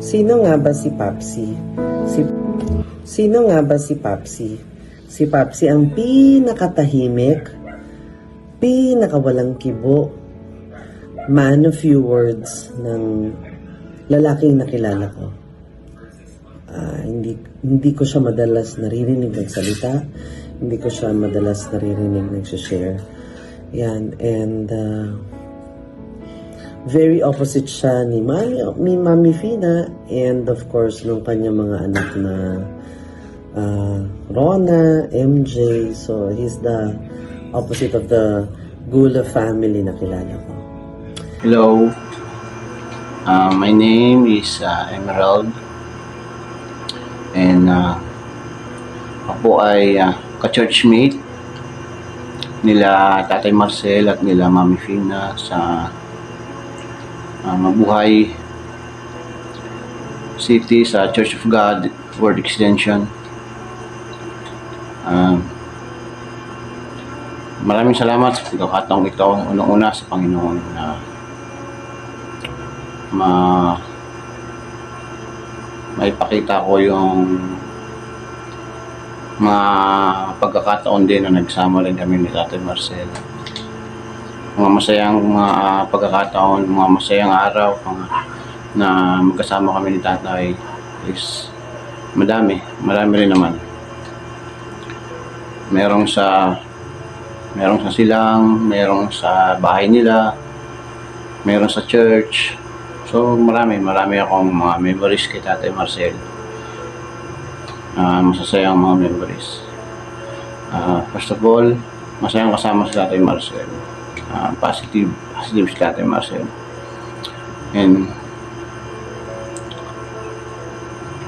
Sino nga ba si Papsi? Si Sino nga ba si Papsi? Si Papsi ang pinakatahimik, pinakawalang kibo, man of few words ng lalaking nakilala ko. Hindi ko siya madalas naririnig nagsalita, hindi ko siya madalas naririnig nagsishare. Yan, and very opposite siya ni Mami Fina, and of course nung kanyang mga anak na Rona, MJ. So he's the opposite of the Gula family na kilala ko. Hello, my name is Emerald, and ako ay ka-churchmate nila Tatay Marcel at nila Mami Fina sa Mabuhay City sa Church of God Word Extension. Maraming salamat sa pagkakataong ito, unang-una sa Panginoon na maipakita ko yung mga pagkakataon din na nagsama rin kami ni Tatay Marcel. Mga masayang pagkakataon, mga masayang araw na magkasama kami ni Tatay is marami rin naman. Merong sa silang, merong sa bahay nila, meron sa church. So marami akong mga memories kay Tatay Marcel. Masasayang mga memories. First of all, masayang kasama si Tatay Marcel. Positive si Tatay Marcel. And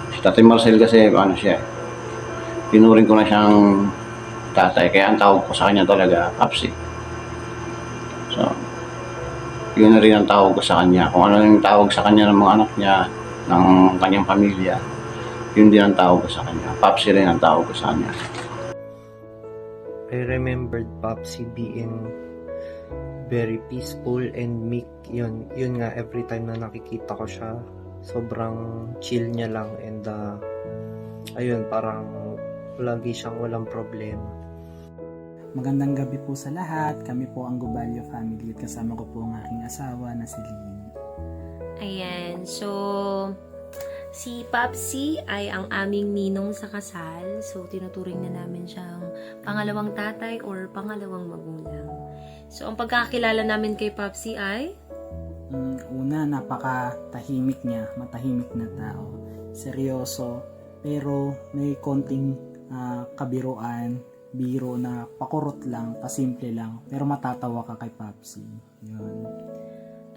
si Tatay Marcel kasi siya, pinuring ko na siyang tatay, kaya ang tawag ko sa kanya talaga Papsi. So yun na rin ang tawag ko sa kanya. Kung ano yung tawag sa kanya ng mga anak niya, ng kanyang pamilya, yun din ang tawag ko sa kanya. Papsi rin ang tawag ko sa kanya. I remembered Papsi being very peaceful and meek. Yun nga, every time na nakikita ko siya, sobrang chill niya lang, and ayun, parang lagi siyang walang problema. Magandang gabi po sa lahat. Kami po ang Gubalio family at kasama ko po ang aking asawa na si Lynn. Ayan, so si Papsi ay ang aming ninong sa kasal. So tinuturing na namin siyang pangalawang tatay or pangalawang magulang. So ang pagkakilala namin kay Papsi ay? Una, napaka-tahimik niya. Matahimik na tao. Seryoso, pero may konting kabiruan, biro na pakurot lang, pasimple lang, pero matatawa ka kay Papsi. Yun.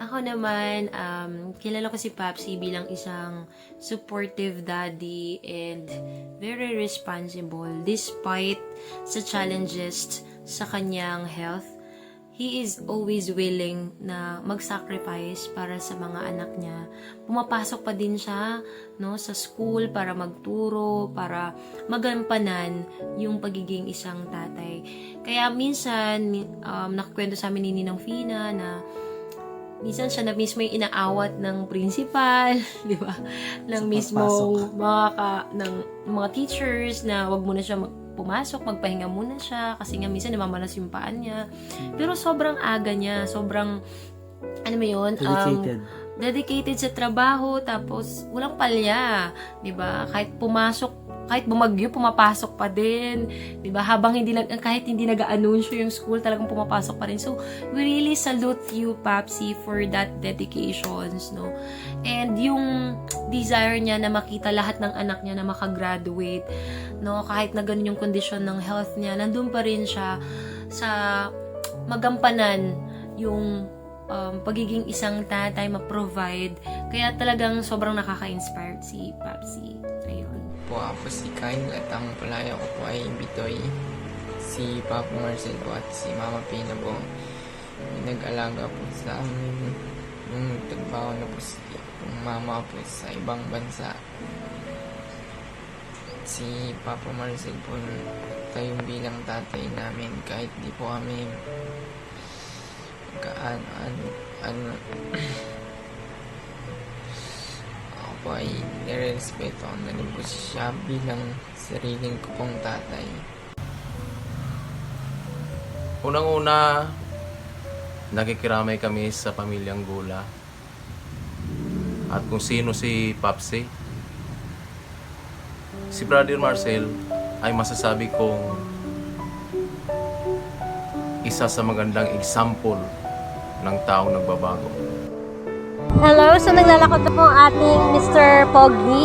Ako naman, kilala ko si Papsi bilang isang supportive daddy and very responsible despite sa challenges sa kanyang health. He is always willing na mag-sacrifice para sa mga anak niya. Pumapasok pa din siya sa school para magturo, para magampanan yung pagiging isang tatay. Kaya minsan, nakakwento sa amin ni Ninang Fina na minsan siya na mismo yung inaawat ng principal, di ba? Ng mismong ng mga teachers na wag muna siya pumasok, magpahinga muna siya kasi nga minsan namamanas yung paan niya. Pero sobrang aga niya, sobrang dedicated sa trabaho, tapos walang palya, 'di ba? Kahit bumagyo, pumapasok pa din, 'di ba? Kahit hindi nag-aanunsyo yung school, talagang pumapasok pa rin. So, we really salute you, Papsi, for that dedications, no? And yung desire niya na makita lahat ng anak niya na makagraduate, no? Kahit na ganun yung kondisyon ng health niya, nandun pa rin siya sa magampanan yung pagiging isang tatay, ma-provide. Kaya talagang sobrang nakaka-inspired si Papsi. Ayun. Po ako si Kyle at ang palaya ko po ay Bitoy. Si Papa Marcel po at si Mama Pina po nag-alaga po sa amin nung nagtrabaho na po si Mama po sa ibang bansa. Si Papa Marcel po tayo bilang tatay namin kahit di po kami po ay nirespeto na rin po siya bilang sariling ko pong tatay. Unang-una, nakikiramay kami sa pamilyang Gula. At kung sino si Papsi, si Brother Marcel ay masasabi kong isa sa magandang example ng taong nagbabago. Hello, so naglalakad na po ang ating Mr. Pogi.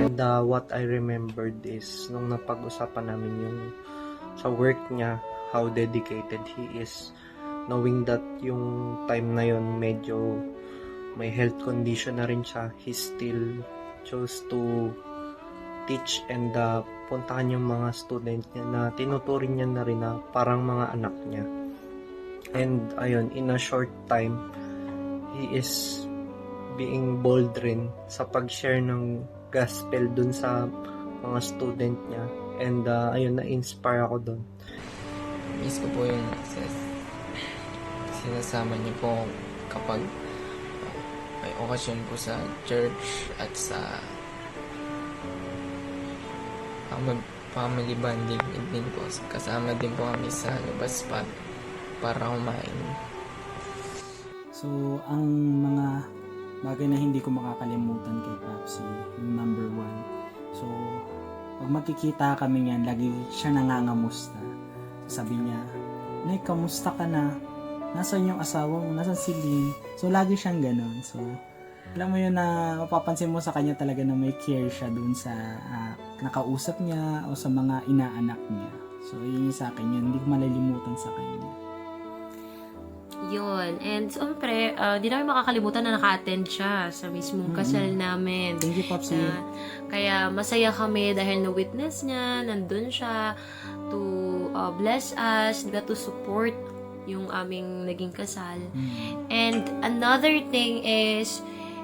And what I remembered is nung napag-usapan namin yung sa work niya, how dedicated he is, knowing that yung time na yon medyo may health condition na rin siya, he still chose to teach and puntahan yung mga student niya na tinuturing niya na rin na parang mga anak niya. And ayun, in a short time, he is being bold rin sa pag-share ng gospel dun sa mga student niya. And ayun, na-inspire ako dun. Miss ko po yung sinasama niyo po kapag may okasyon po sa church at sa family bonding din po. Kasama din po kami sa labas para kumain. So, ang mga bagay na hindi ko makakalimutan kay Papsi, yung number 1. So, pag magkikita kami niyan, lagi siya nangangamusta. Sabi niya, Nay, kamusta ka na? Nasaan yung asawa mo? Nasaan si Lynn? So, lagi siyang ganun. So, alam mo yun na mapapansin mo sa kanya talaga na may care siya dun sa nakausap niya o sa mga inaanak niya. So, yun yung sa akin yun. Hindi ko malilimutan sa kanya. Yun. And siyempre, di namin makakalimutan na naka-attend siya sa mismong kasal namin. Thank you, Papsi. Kaya masaya kami dahil na-witness niya, nandun siya to bless us, to support yung aming naging kasal. And another thing is,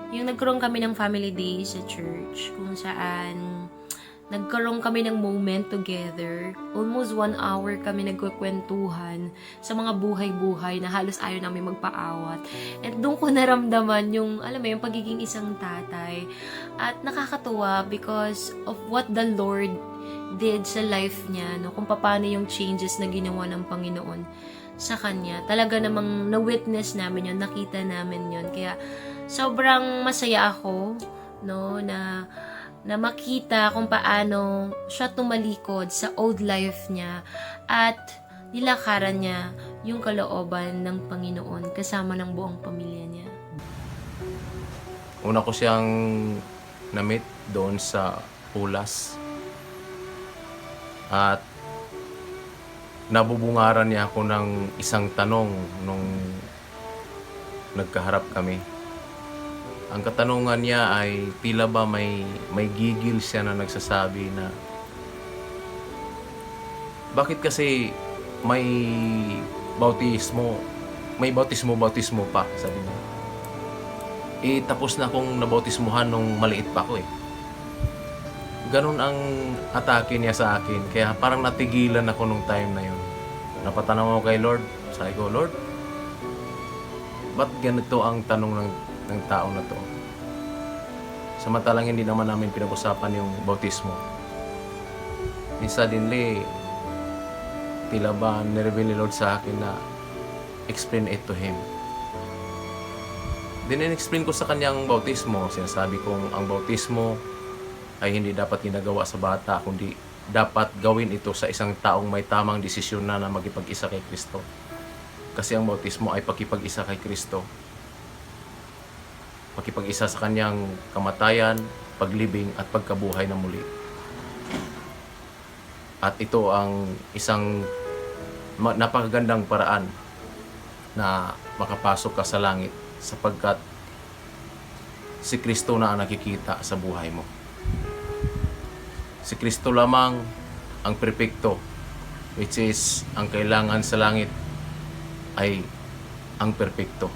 yung nagkaroon kami ng family day sa church, kung saan nagkaroon kami ng moment together. Almost 1 hour kami nagkukwentuhan sa mga buhay-buhay na halos ayaw namin magpaawat. At doon ko naramdaman yung, alam mo, yung pagiging isang tatay. At nakakatuwa because of what the Lord did sa life niya, no? Kung paano yung changes na ginawa ng Panginoon sa kanya. Talaga namang na-witness namin yun, nakita namin yun. Kaya sobrang masaya ako, no, na makita kung paano siya tumalikod sa old life niya at nilakaran niya yung kalooban ng Panginoon kasama ng buong pamilya niya. Una ko siyang na-meet doon sa Pulas. At nabubungaran niya ako ng isang tanong nung nagkaharap kami. Ang katanungan niya ay tila ba may gigil siya na nagsasabi na bakit kasi may bautismo pa, sabi niya. Tapos na akong nabautismuhan nung maliit pa ako eh. Ganun ang atake niya sa akin. Kaya parang natigilan ako nung time na yun. Napatanaw ako kay Lord. Sabi ko, Lord, ba't ganito ang tanong ng tao na to? Samantalang hindi naman namin pinag-usapan yung bautismo. Suddenly, tila ba nireveal ni Lord sa akin na explain it to Him. Then in-explain ko sa kanyang bautismo. Sinasabi kong ang bautismo ay hindi dapat ginagawa sa bata, kundi dapat gawin ito sa isang taong may tamang desisyon na magipag-isa kay Kristo. Kasi ang bautismo ay pakipag-isa kay Kristo. Pakipag-isa sa kanyang kamatayan, paglibing at pagkabuhay na muli. At ito ang isang napakagandang paraan na makapasok ka sa langit sapagkat si Kristo na ang nakikita sa buhay mo. Si Kristo lamang ang perpekto, which is ang kailangan sa langit ay ang perpekto.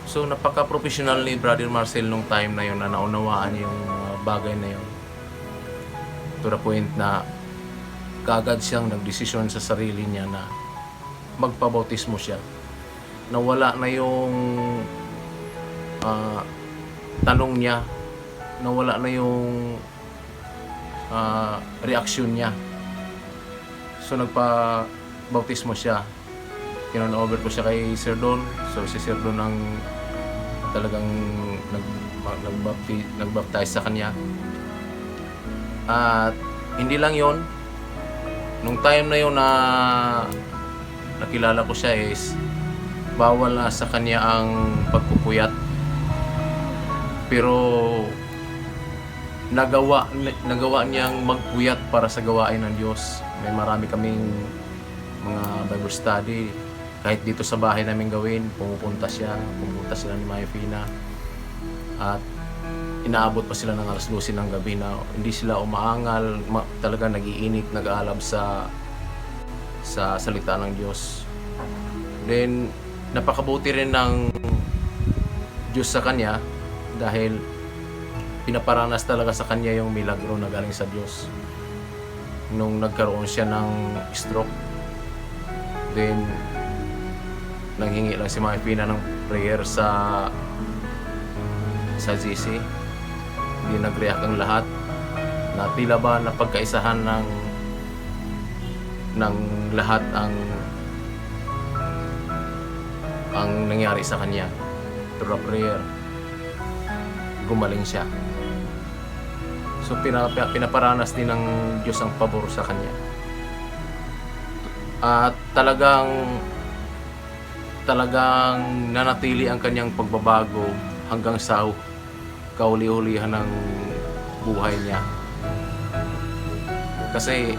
So napaka-professional ni Brother Marcel nung time na yun na naunawaan yung bagay na yun. To the point na kaagad siyang nagdesisyon sa sarili niya na magpabautismo siya. Nawala na yung tanong niya, nawala na yung reaksyon niya. So nagpa-bautismo siya. Kinon-over ko siya kay Sir Don. So si Sir Don ang talagang nagbaptize sa kanya. At hindi lang yon, nung time na yon na nakilala ko siya is bawal na sa kanya ang pagpupuyat. Pero nagawa niyang magpuyat para sa gawain ng Diyos. May marami kaming mga Bible study. Kahit dito sa bahay namin gawin, pumunta sila ni Maya Fina. At inaabot pa sila ng alas 12 ng gabi na hindi sila umaangal, talaga nag-iinit, nag-aalab sa salita ng Diyos. Then, napakabuti rin ng Diyos sa kanya dahil pinaparanas talaga sa kanya yung milagro na galing sa Diyos. Nung nagkaroon siya ng stroke, then nanghingi lang si Maya Pina ng prayer sa GC. Hindi nag-react ang lahat na tila ba napagkaisahan ng lahat ang nangyari sa kanya. Through a prayer, gumaling siya. So pinaparanas din ng Diyos ang pabor sa kanya. At talagang nanatili ang kanyang pagbabago hanggang sa kauli-ulihan ng buhay niya. Kasi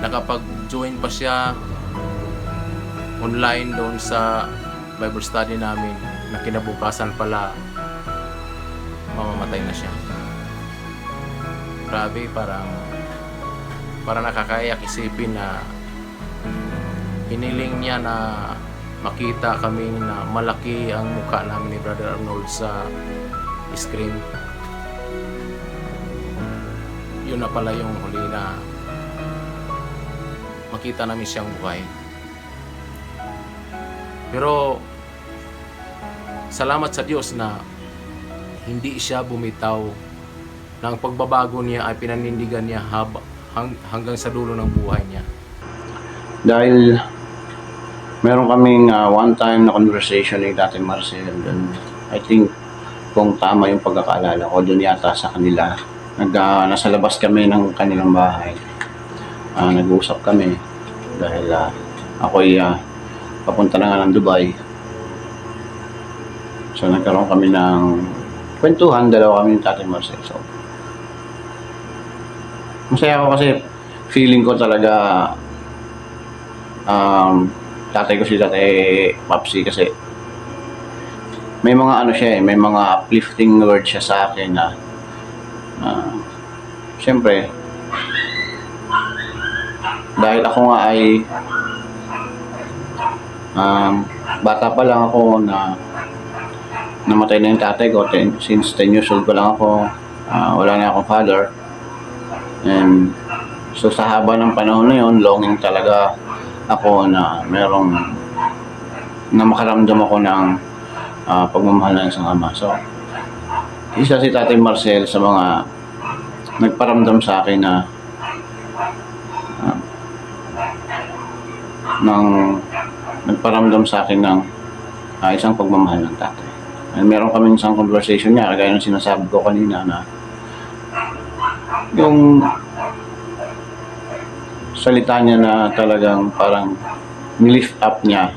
nakapag-join pa siya online doon sa Bible study namin na kinabukasan pala mamamatay na siya. Grabe, parang nakakayak isipin na hiniling niya na makita kami na malaki ang mukha namin ni Brother Arnold sa screen. Yun na pala yung huli na makita namin siyang buhay. Pero salamat sa Diyos na hindi siya bumitaw, na ang pagbabago niya ay pinanindigan niya hanggang sa dulo ng buhay niya. Dahil meron kaming one time na conversation ni Tate Marcel, and I think kung tama yung pagkakaalala ko, doon yata sa kanila. Nasa labas kami ng kanilang bahay. Nag-uusap kami dahil ako'y papunta na nga ng Dubai. So nagkaroon kami ng kwentuhan, dalawa kami ng Tate Marcel. So masaya ako kasi feeling ko talaga tatay ko si Tatay Papsi kasi may mga may mga uplifting words siya sa akin na siyempre dahil ako nga ay bata pa lang ako na namatay na yung tatay ko. Since 10 years old pa lang ako, wala na akong father. And so sa haba ng panahon na yun, longing talaga ako na makaramdam ako ng pagmamahal ng isang ama. So isa si Tatay Marcel sa mga nagparamdam sa akin na nagparamdam sa akin ng isang pagmamahal ng tatay. And meron kaming isang conversation niya, kagaya ng sinasabi ko kanina na yung salita niya na talagang parang nilift up niya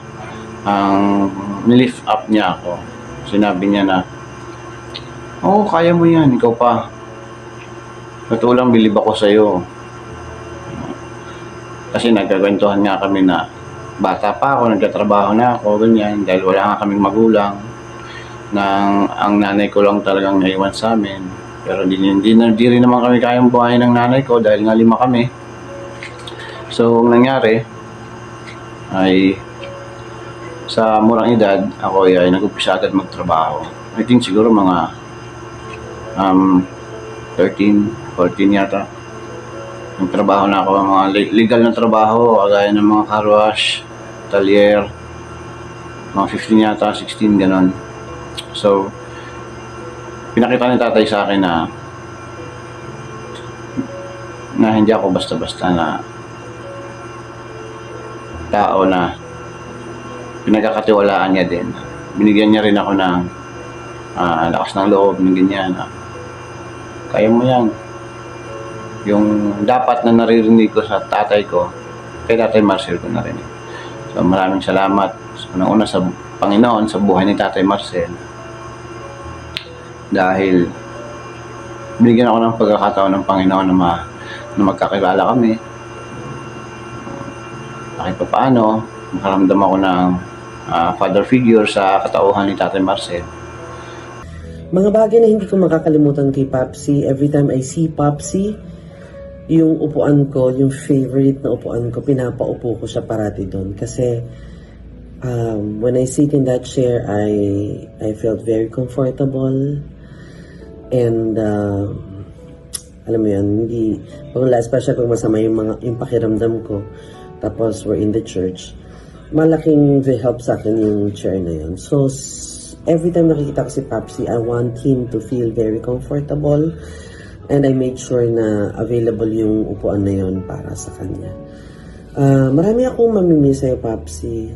ako. Sinabi niya na, "Oo, kaya mo yan, ikaw pa. Totoo lang, bilib ako sa'yo." Kasi nagkakwentuhan nga kami na bata pa ako, nagtatrabaho na ako, ganyan, dahil wala nga kaming magulang. Ang nanay ko lang talagang naiwan sa amin. Pero di rin naman kami kayang buhayin ng nanay ko dahil nga 5 kami. So, ang nangyari ay sa murang edad, ako ay nag-umpisa agad magtrabaho. I think siguro mga 13 14 yata. Yung trabaho na ako, mga legal na trabaho, kagaya ng mga car wash, talyer, mga 15 yata, 16, ganon. So, pinakita ni tatay sa akin na hindi ako basta-basta na tao na pinagkakatiwalaan niya din. Binigyan niya rin ako ng lakas ng loob, binigyan niya na kaya mo yan. Yung dapat na naririnig ko sa tatay ko, kay Tatay Marcel ko narinig. So maraming salamat unang-una sa Panginoon sa buhay ni Tatay Marcel. Dahil binigyan ako ng pagkakataon ng Panginoon na magkakilala kami. Kahit pa paano, makaramdam ako ng father figure sa katauhan ni Tatay Marcel. Mga bagay na hindi ko makakalimutan kay Papsi, every time I see Papsi, yung upuan ko, yung favorite na upuan ko, pinapaupo ko siya parati doon. Kasi when I sit in that chair, I felt very comfortable. And alam mo yan, hindi, especially pag masama yung pakiramdam ko, tapos we're in the church, malaking help sa akin yung chair na yun. So, every time nakikita ko si Papsi, I want him to feel very comfortable, and I made sure na available yung upuan na yun para sa kanya. Marami akong mamimiss sa'yo, Papsi.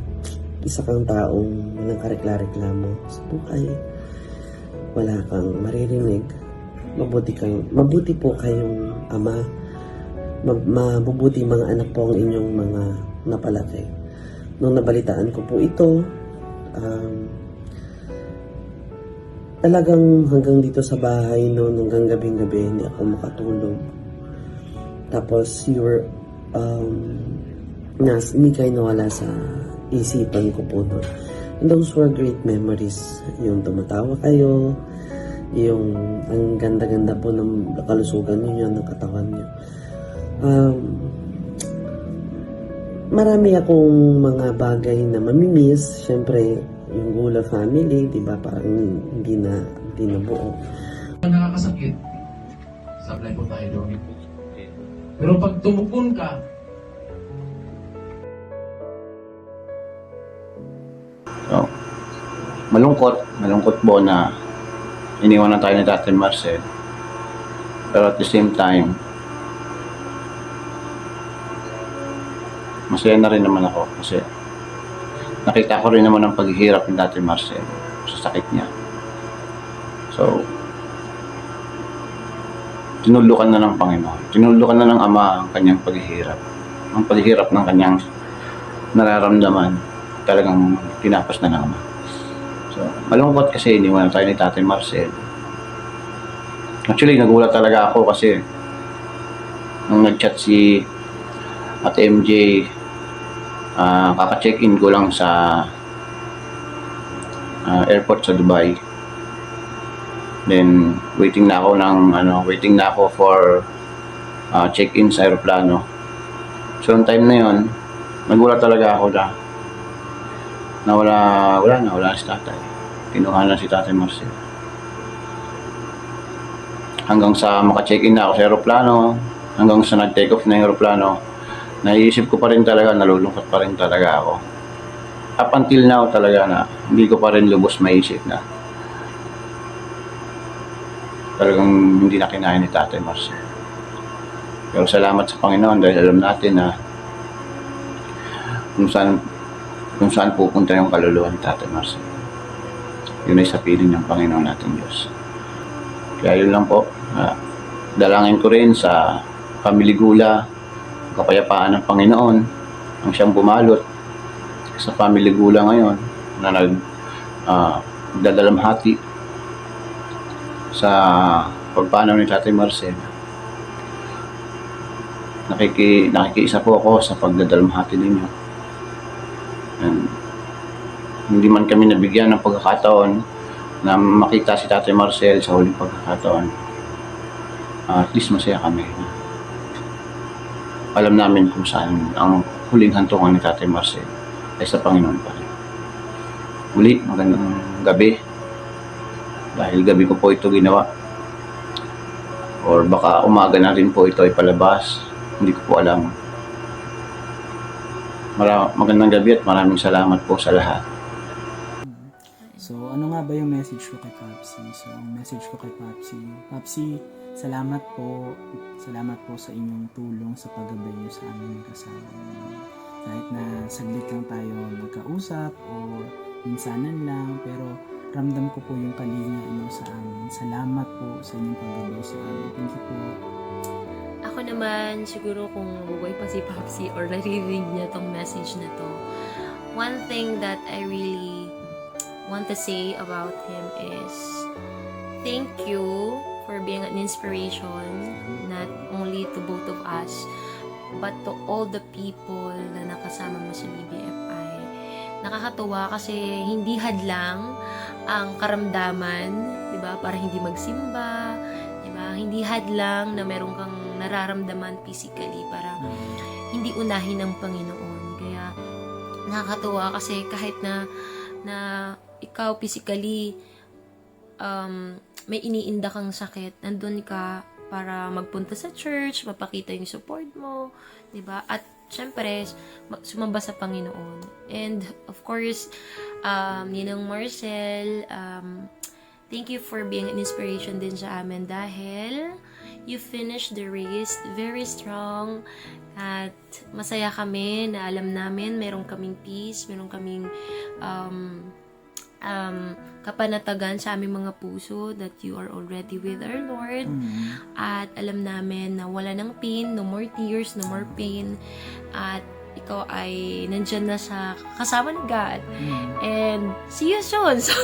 Isa kang taong walang karekla-reklamo sa buhay. Wala kang maririnig. Mabuti po kayong ama. Mabubuti mga anak po ang inyong mga napalaki. Nung nabalitaan ko po ito, talagang hanggang dito sa bahay noon, hanggang gabing-gabi, hindi ako makatulog. Tapos, hindi kayo nawala sa isipan ko po noon. And those were great memories. Yung tumatawa kayo, yung ang ganda-ganda po ng kalusugan niyo, ng katawan niyo. Marami akong mga bagay na mamimiss. Siyempre, yung Gula family, di ba, parang hindi na buo. Nakakasakit, sablay po tayo doon. Pero pag tumukon ka, So, malungkot po na iniwan na tayo ni Tatay Marcel. Pero at the same time, masaya na rin naman ako kasi nakita ko rin naman ang paghihirap ni Tatay Marcel sa sakit niya. So, tinulukan na ng Panginoon. Tinulukan na ng Ama ang kanyang paghihirap. Ang paghihirap ng kanyang nararamdaman. Talagang tinapas na ng Ama. So, malungkot kasi iniwan tayo ni Tatay Marcel. Actually, nagulat talaga ako kasi nung nag-chat si Ate MJ, kaka-check-in ko lang sa airport sa Dubai. Then, waiting na ako for check-in sa aeroplano. So, on time na yun, nagulat talaga ako na wala si tatay. Kinuha na si Tatay Marcel. Hanggang sa maka-check-in na ako sa aeroplano, hanggang sa nag-take off na yung aeroplano, naiisip ko pa rin talaga, nalulungkot pa rin talaga ako. Up until now talaga na hindi ko pa rin lubos maisip na talagang hindi na kinaya ni Tatay Marcel. Pero salamat sa Panginoon dahil alam natin na kung saan pupunta yung kaluluwa ni Tatay Marcel. Yun ay sa piling ng Panginoon natin Diyos. Kaya yun lang po. Dalangin ko rin sa Family Gula, kapayapaan ng Panginoon, ang siyang bumalot sa Family Gula ngayon na nagdadalamhati sa pagpanaw ni Tatay Marcel. Nakikiisa po ako sa pagdadalamhati ninyo. And hindi man kami nabigyan ng pagkakataon na makita si Tatay Marcel sa huling pagkakataon. At least masaya kami. Alam namin kung saan ang huling hantungan ni Tatay Marcel ay sa Panginoon pa rin. Muli, magandang gabi. Dahil gabi ko po ito ginawa. Or baka umaga na rin po ito ay palabas. Hindi ko po alam. Magandang gabi at maraming salamat po sa lahat. So, ano nga ba yung message ko kay Papsi? So, ang message ko kay Papsi, salamat po. Salamat po sa inyong tulong sa paggabay niyo sa aming kasama. Kahit na saglit lang tayo magkausap o minsanan lang, pero ramdam ko po yung kalinga niyo sa amin. Salamat po sa inyong paggabay sa amin. Thank you po. Ako naman, siguro kung buhay pa si Papsi or naririnig niya tong message na to, one thing that I really want to say about him is thank you for being an inspiration, not only to both of us, but to all the people na nakasama mo sa BBFI. Nakakatuwa kasi hindi hadlang ang karamdaman, di ba? Para hindi magsimba, di ba? Hindi hadlang na meron kang nararamdaman physically para hindi unahin ng Panginoon. Kaya nakakatuwa kasi kahit na ikaw physically may iniinda kang sakit, nandun ka para magpunta sa church, mapakita yung support mo, 'di ba? At syempre sumamba sa Panginoon. And of course, Ninang Marcel, thank you for being an inspiration din sa amin dahil you finished the race very strong at masaya kami na alam namin meron kaming peace, meron kaming kapanatagan sa aming mga puso that you are already with our Lord. At alam namin na wala ng pain, no more tears, no more pain, at ikaw ay nandyan na sa kasama ng God. And see you soon. So,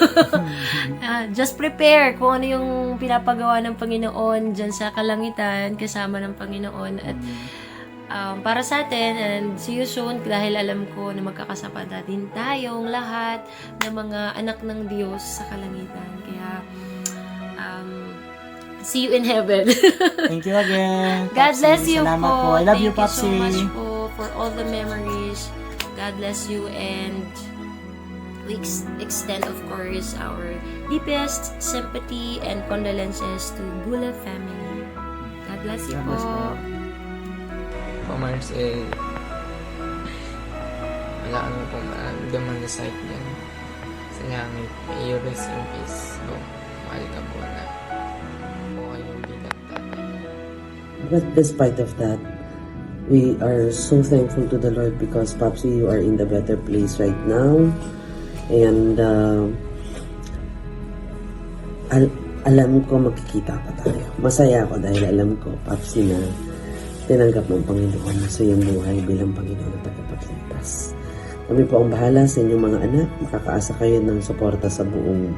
just prepare kung ano yung pinapagawa ng Panginoon dyan sa kalangitan, kasama ng Panginoon. At para sa atin, and see you soon dahil alam ko na magkakasapata din tayong lahat ng mga anak ng Diyos sa kalangitan. Kaya, see you in heaven. Thank you again. God Papsi. bless you Salamat po. po. I love Thank you, Papsi. so much po for all the memories. God bless you, and we extend, of course, our deepest sympathy and condolences to Gula family. God bless you God po. bless po. Po Marcel, wala kami pong maramdaman na side niyan. Sa langit, may you rest in peace. Po, mahal ka po na. Po kayong bilang tatay. But despite of that, we are so thankful to the Lord because Papsi, you are in the better place right now. And alam ko magkikita pa tayo. Masaya ako dahil alam ko, Papsi, na tinanggap ng Panginoon sa iyong buhay bilang Panginoon at tagapagligtas. Kami po ang bahala sa inyong mga anak. Makakaasa kayo ng suporta sa buong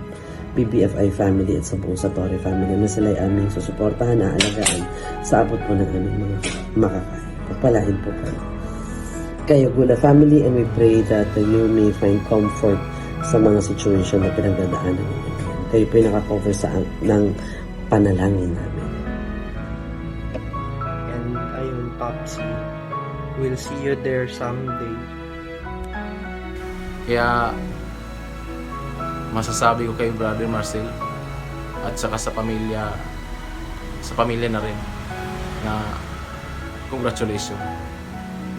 BBFI family at sa buong Satori family na sila ay aming susuportahan, aalagaan sa abot po ng aming mga makakaya. Pagpalain po kayo, Gula family, and we pray that you may find comfort sa mga situation na pinagdadaanan ninyo. Kayo po yung nakakover ng panalangin namin. And ayun, Papsi, we'll see you there someday. Kaya masasabi ko kay Brother Marcel at saka sa pamilya na rin na congratulations.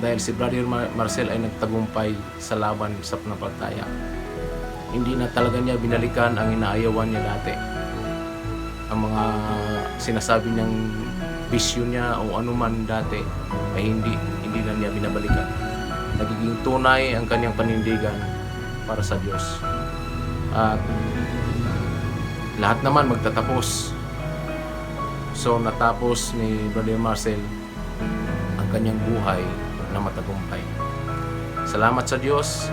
Dahil si Brother Marcel ay nagtagumpay sa laban sa pananampalataya. Hindi na talaga niya binalikan ang inaayawan niya dati. Ang mga sinasabi niyang bisyo niya o anuman dati ay hindi na niya binabalikan. Nagiging tunay ang kanyang panindigan para sa Diyos. At lahat naman magtatapos. So natapos ni Brother Marcel ang kanyang buhay na matagumpay. Salamat sa Diyos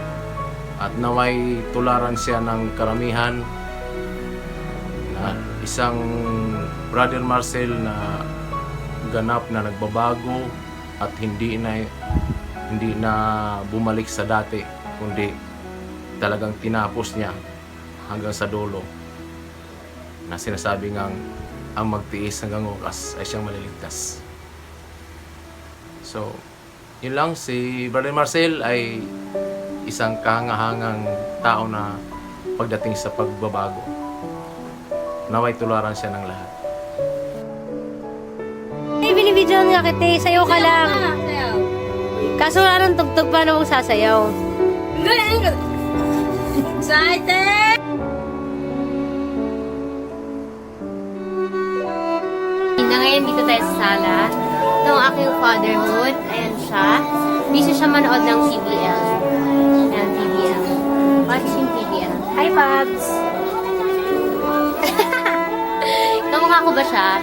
at naway tularan siya ng karamihan na isang Brother Marcel na ganap na nagbabago at hindi na bumalik sa dati, kundi talagang tinapos niya hanggang sa dulo na sinasabi ngang ang magtiis hanggang wakas ay siyang maliligtas. So, yun lang, si Brother Marcel ay isang kahangahangang tao na pagdating sa pagbabago. Naway tularan siya ng lahat. Binibidyo nga kita, sayaw ka lang. Kaso wala nang tugtog pa na mong sasayaw. Excited! Na ngayon dito tayo sa sala. Ito ang aking fatherhood. Ayan siya. Busy siya manood ng TVL. Ayan, TVL. Watching TVL. Hi, Babs! Kamukha ko ba siya?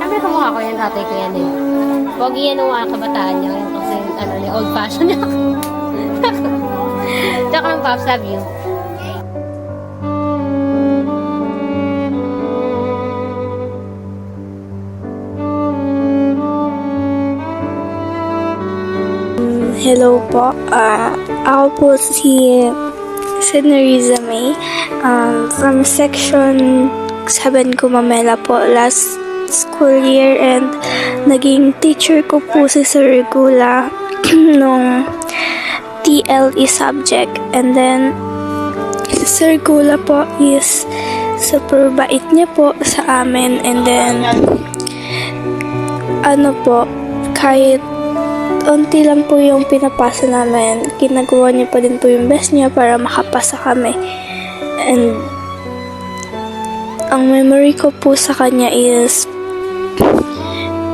Siyempre kamukha ko yan. Tatay ko yan eh. Pogi yan ng mga kabataan niya. Kasi ano niya, old fashion niya. Joke lang, Pops. Love you. Hello po. Ako po si Senoriza May. From section 7 Gumamela po last school year, and naging teacher ko po si Sir Gula nung TLE subject. And then si Sir Gula po is super bait niya po sa amin, and then ano po, kahit unti lang po yung pinapasa namin, ginagawa niya pa din po yung best niya para makapasa kami. And ang memory ko po sa kanya is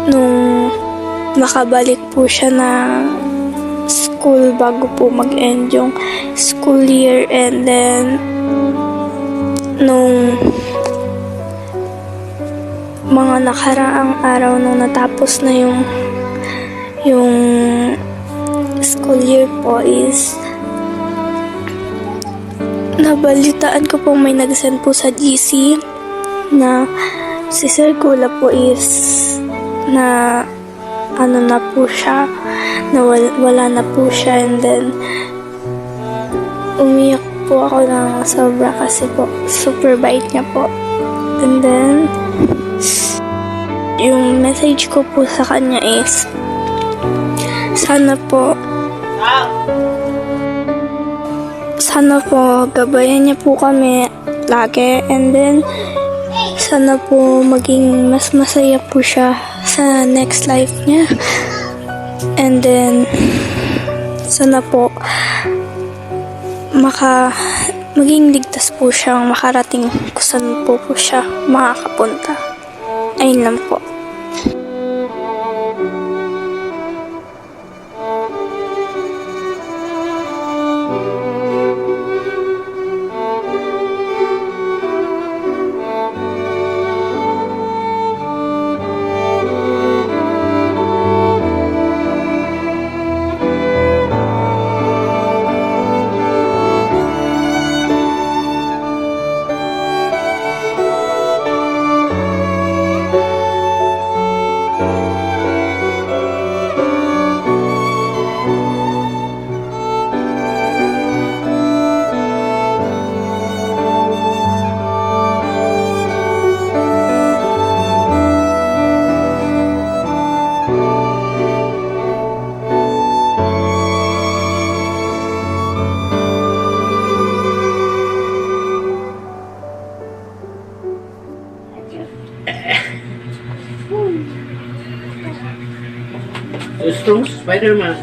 nung nakabalik po siya ng school bago po mag-end yung school year, and then nung mga nakaraang araw nung natapos na yung school year po is nabalitaan ko po may nag-send po sa GC na si Sir Gula po is na ano na po siya, na wala na po siya. And then umiyak po ako ng sobra kasi po super bait niya po. And then yung message ko po sa kanya is sana po gabayan niya po kami lagi, and then sana po maging mas masaya po siya sa next life niya, and then sana po maging ligtas po siyang makarating kung saan po siya makakapunta. Ayun lang po. Strong Spider-Man.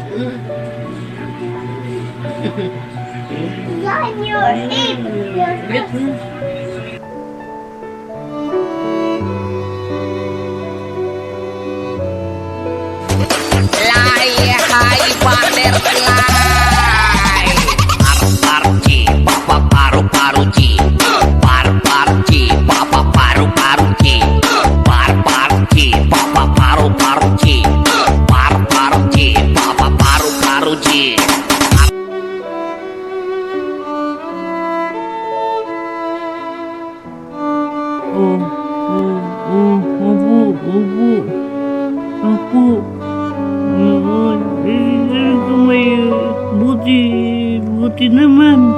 Buti naman.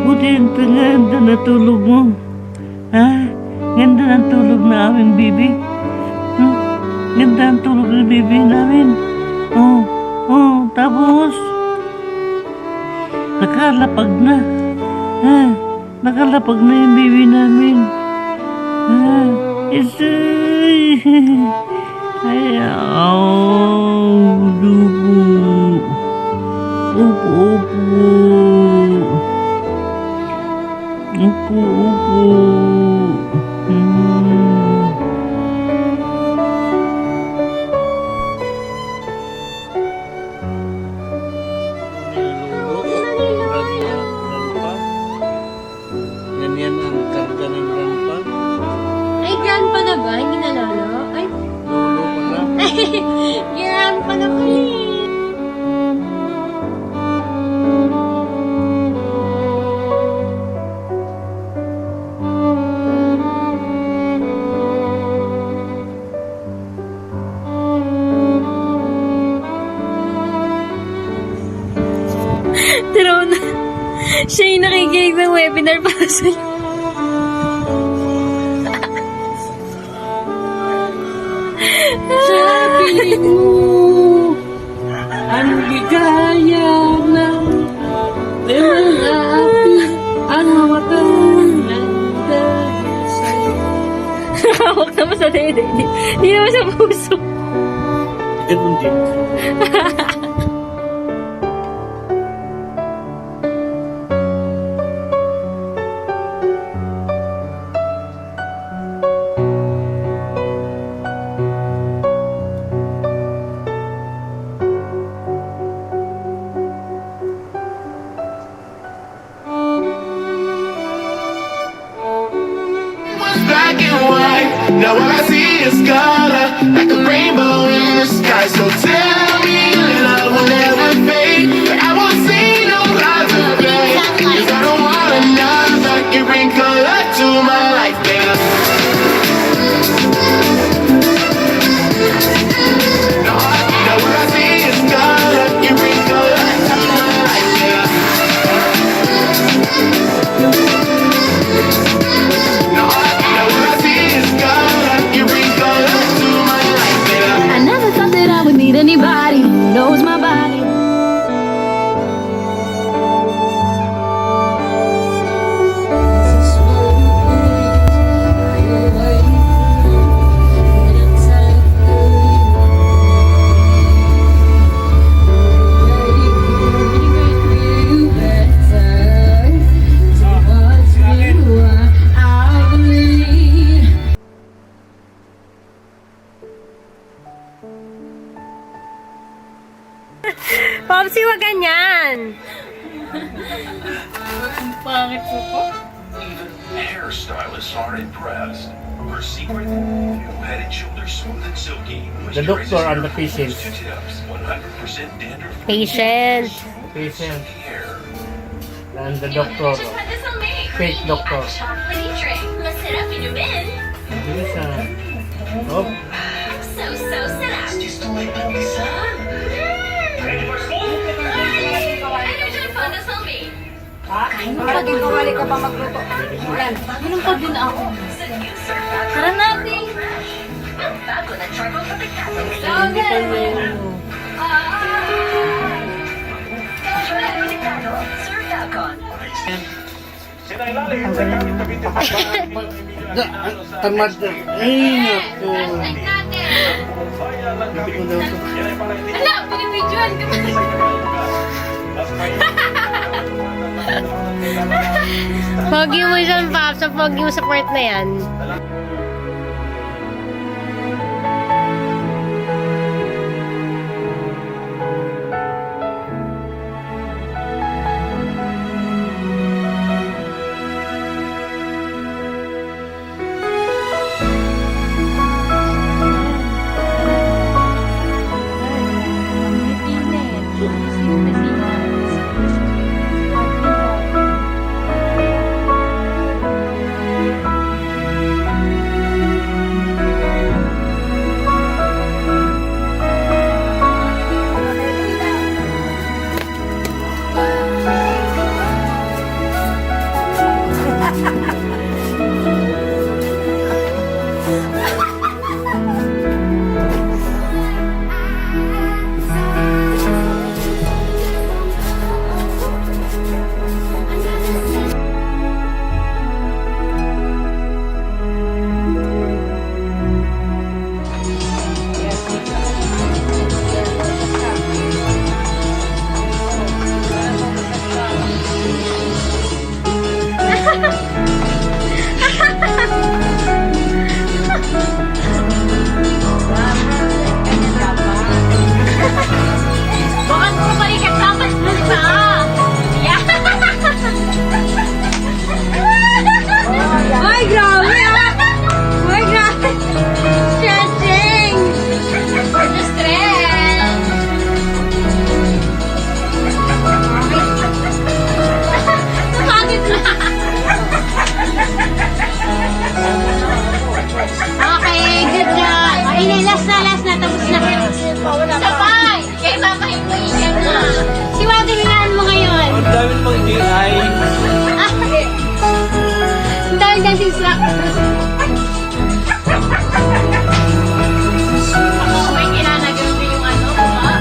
Buti ang ganda na tulog mo. Ha? Ganda ng tulog na aming bibi. Ganda ang tulog ng bibi namin. Tapos nakalapag na. Nakalapag na yung bibi namin. Ayaw. Dugo. Upo, upo. Upo, upo. Ganyan ang karga ng grandpa. Ay, grandpa na ba? Hindi na lolo? Ay, Lolo pala. grandpa na ba eh? Pero na, siya yung nakikinig ng webinar para sa'yo. Sabi mo, ang ligaya ng mga api, ang matang dahil sa'yo. Hawak naman sa dede. Hindi naman sa puso. Ganun din. Black and white. Now all I see is color, like a rainbow in the sky. So tell me love will never fade, but I won't see no other day. 'Cause I don't want another. You bring color to my life, baby. Now all I see is color. You bring color to my life, baby. Now all I see is color. You bring color to my life, baby. I never thought that I would meet anybody who knows my body. Popsi, wag ganyan! Hairstylists are impressed. Her secret? New Head and Shoulders Smooth and Silky. The doctor and the patient. 2 tips. 100% dandruff. Patient. Patient Hair. and the doctor. Fake doctor. Bilis na. Oh, Tara natin! hindi pa niya. Tamad na. Ay, naku. Hindi ko daw ito. Ala! Pinibidyoan ka Pogi mo dyan, Pops. Pogi mo sa part na yan. Bakit mo balikat dapat dun sa? Yeah. Ay, grabe ah! Ay, grabe! Stretching! For the stress! Bakit na? Okay, good job. Okay, last na. Tapos na. Sabay! Kaya papahinguhin ka na. Si Wadi, hinaan mo ngayon. Ang dami pang GI. Ang dami dance instructors. Ako, may kinanagyan ko yung ano, mukha.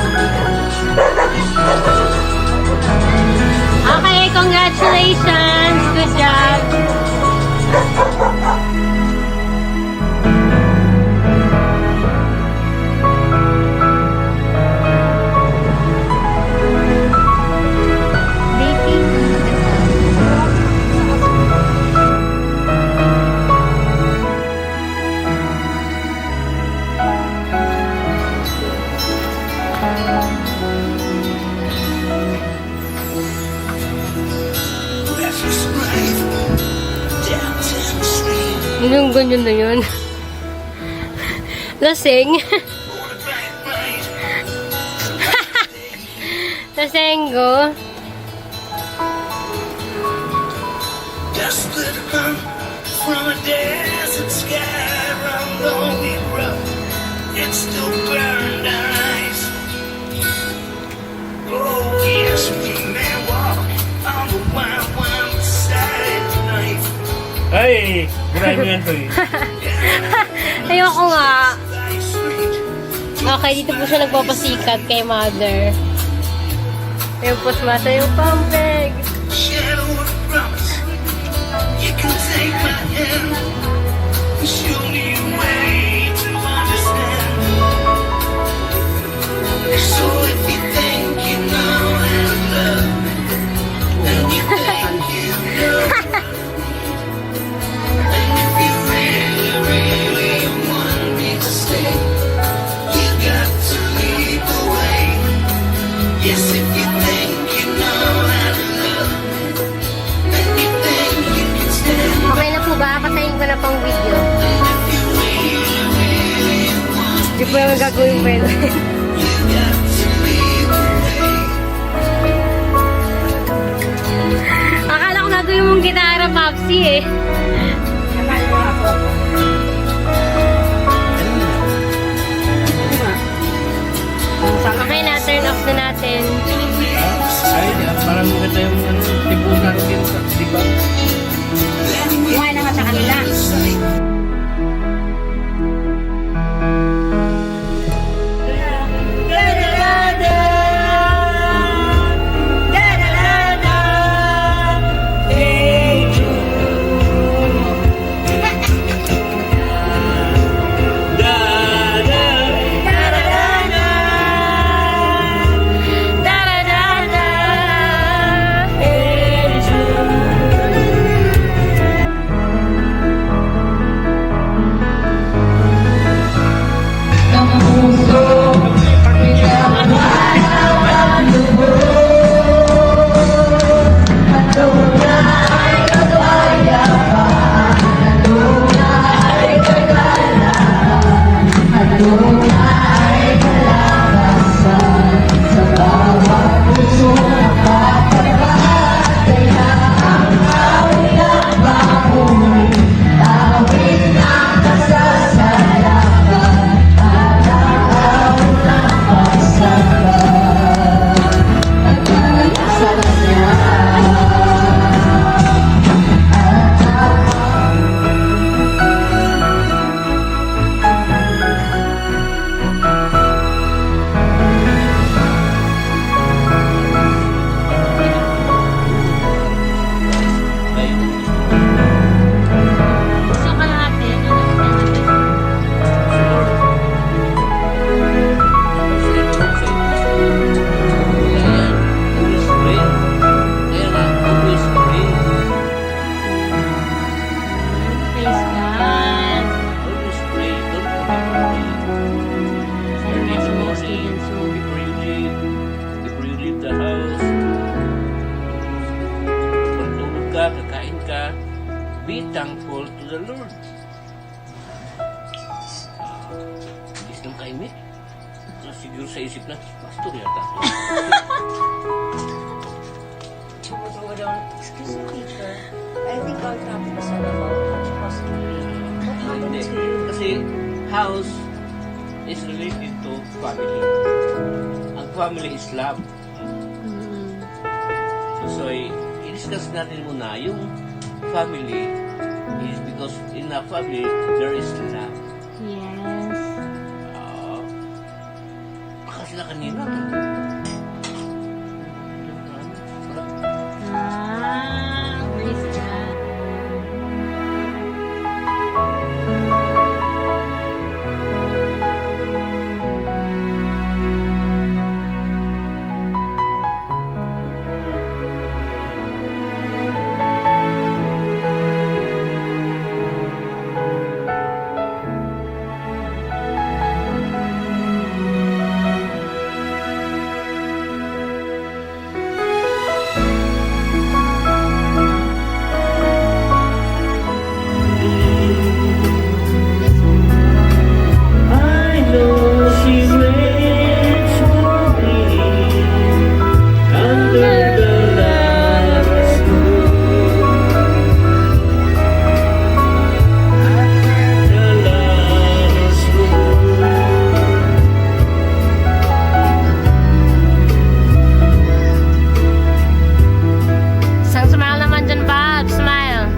Okay, congratulations. Good job. Yung ganyan na yun. Lasing. Lasenggo. Desperate hunt from a desert sky around lonely road. It's still burned eyes. Oh, yes, we may walk on the wild side tonight. Ay, grabe yan to eh. Ayoko nga. Okay, dito po siya nagpapasikat kay mother. Ayun po, sumasayaw pa ang peg. Shadow of promise. You can take my hand and show me a way to understand. So if you think you know how to love me, then you think you know. And if you really, really want me to stay, you got to lead the way. Yes, if you think you know how to love me, then you think you can stand. Okay na po ba? Patayin ko na pang video. Hindi po yung gagawin po yun. Akala ko gagawin mong gitara, Popsy eh. Okay na, turn off na natin. Ay, parang maganda yung tipunan din sa, di ba? Buhay naman sa kanila. kakain ka, be thankful to the Lord. Bilis ng kaimik. Siguro sa isip na, pastor yata. Excuse me, teacher. I think our topic is all about possibly what happened to you. Kasi house is related to family. Ang family is love. So, i-discuss natin muna yung family is because in a family, there is love. Yes. Baka sila kanina. Praise God. I know she waits for me under the lover's moon. The lover's moon. Isang smile naman dyan, Bob. Smile.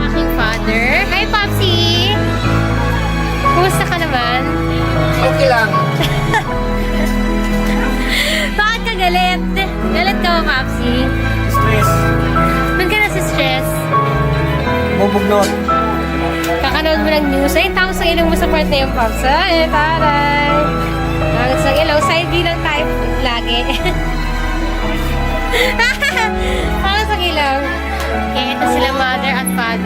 Aking father. Hi, Popsi! Kumusta ka naman? Okay lang. Bakit ka galit? Galit ka ba, Popsi? Stress. Ba't ka nasa-stress? Bubugnot. Kakanood mo ng news. Ay, tangos ang ilong mo sa part na yung Pops. Ay, taray. Tangos ang ilong. Side view lang tayo lagi. Tangos ang ilong. Okay, ito sila mother at father.